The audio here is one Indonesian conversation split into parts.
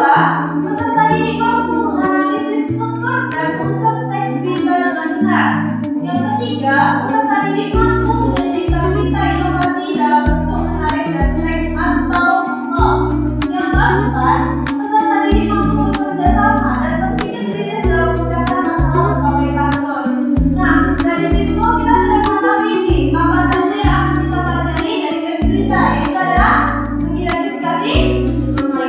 kedua, peserta didik mampu menganalisis struktur dan unsur teks di pandangan benar. Yang ketiga, peserta didik mampu menciptakan cita inovasi dalam bentuk menarik dan teks atau blog. Yang keempat, peserta didik mampu bekerja sama dan berpikir kritis dalam memecahkan masalah berbagai kasus. Nah, dari situ kita sudah mengetahui nih apa saja yang akan kita pelajari dari teks cerita, yaitu adalah mengidentifikasi, yang kedua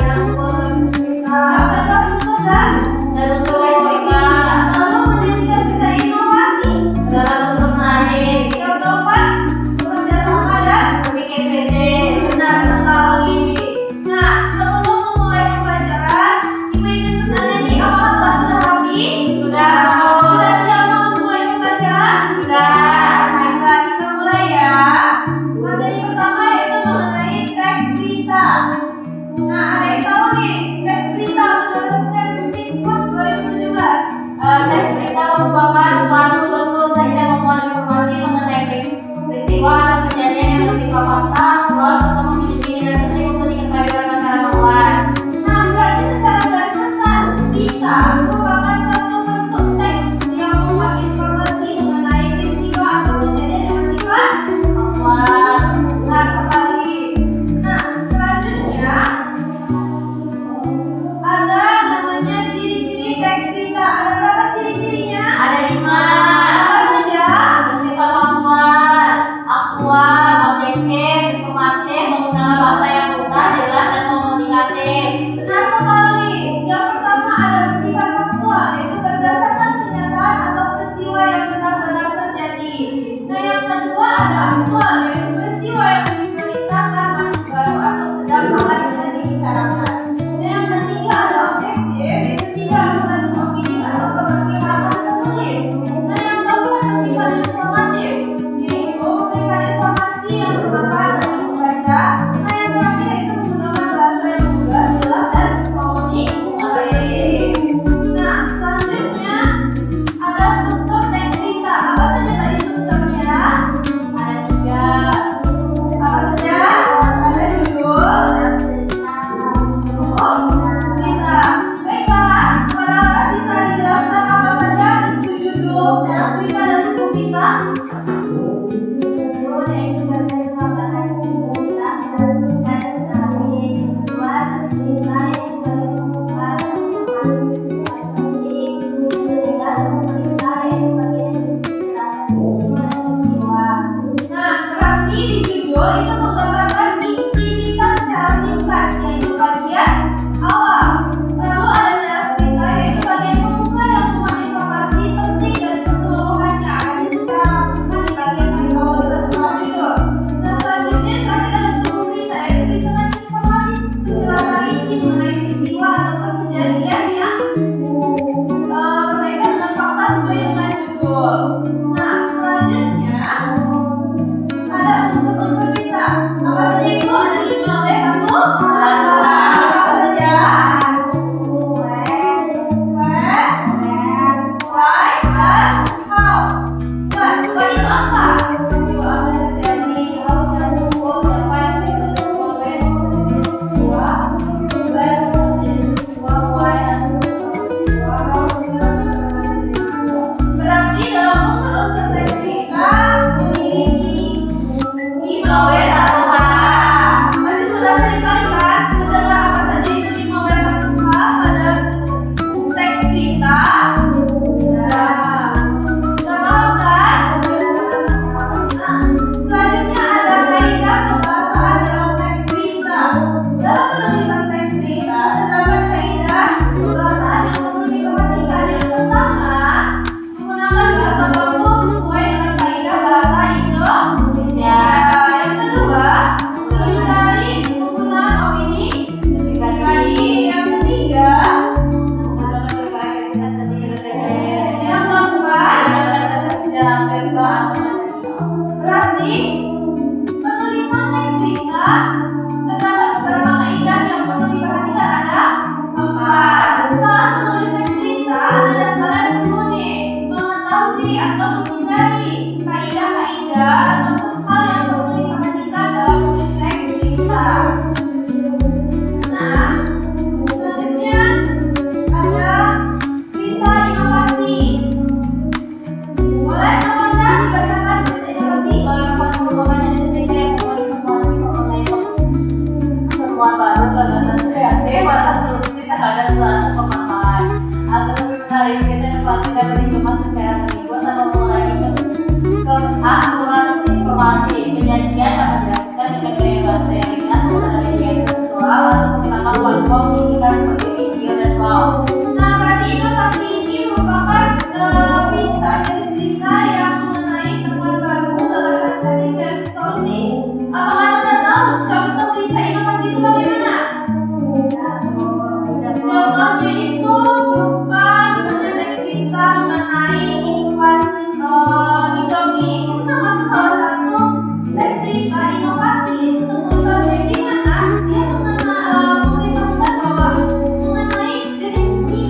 Nah, berarti inovasi ini merupakan berita jenis berita yang mengenai temuan baru, gagasan kreatif dan solusi. Apakah Anda tahu contoh berita inovasi itu bagaimana? Contohnya itu berupa misalnya teks berita mengenai iklan Indomie. Itu termasuk salah satu teks berita inovasi. Itu temuan baru yang dimana dia memberitahukan bahwa mengenai jenis mie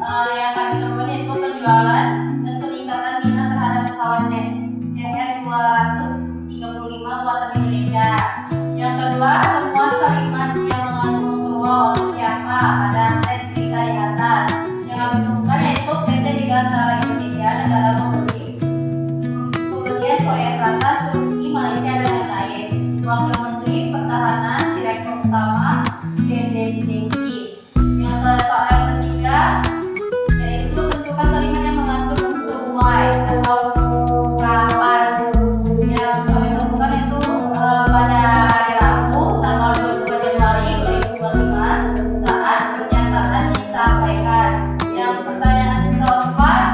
yang kami temukan yaitu penjualan dan peningkatan minat terhadap pesawat CR235 buatan Indonesia. Yang kedua, temuan kalimat yang mengandung unsur untuk siapa pada tes berita di atas. Yang kami temukan yaitu PT Dirgantara Indonesia, negara pembeli, kemudian Korea Selatan, Turki, Malaysia, dan lain-lain. Wakil Menteri Pertahanan, Direktur Utama, BNDI. Yang ketiga, yaitu tentukan kalimat yang mengandung unsur Y atau kapan. Yang kami temukan itu pada hari Rabu tanggal 22 Januari 2025 saat pernyataan disampaikan. Yang pertanyaan keempat,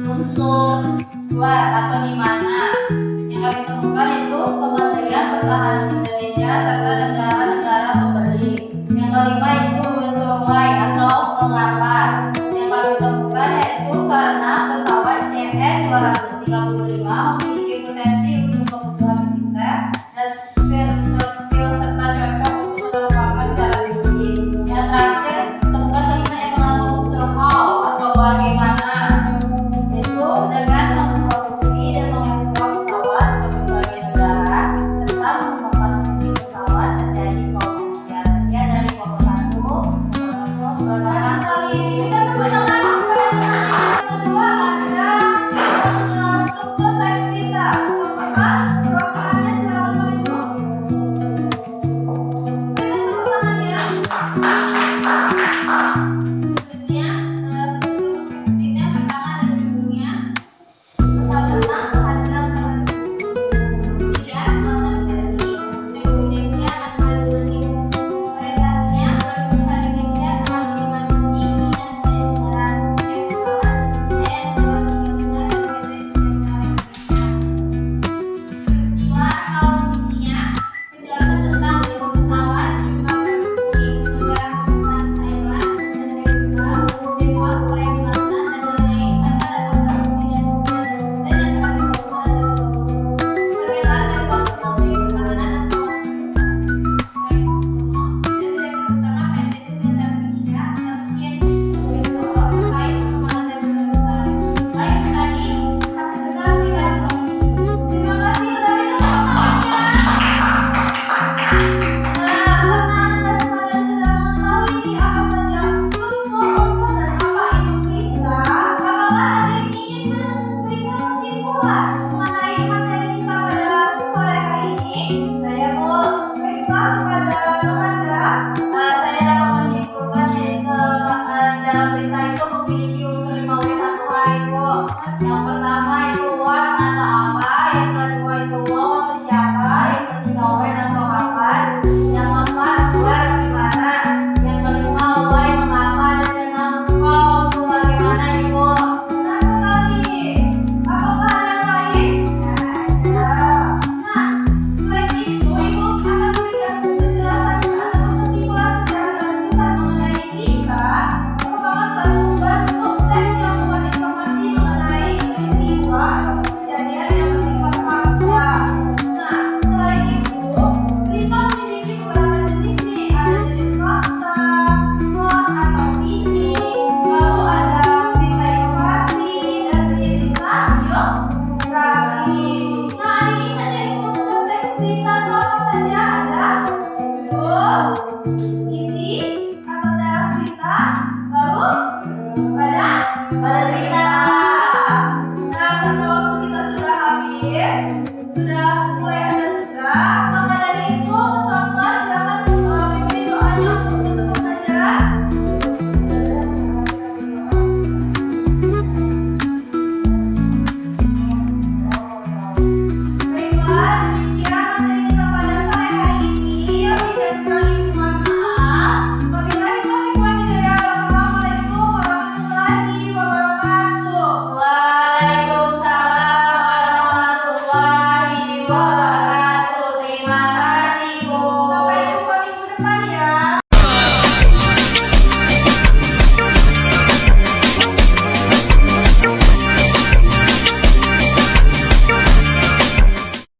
unsur 2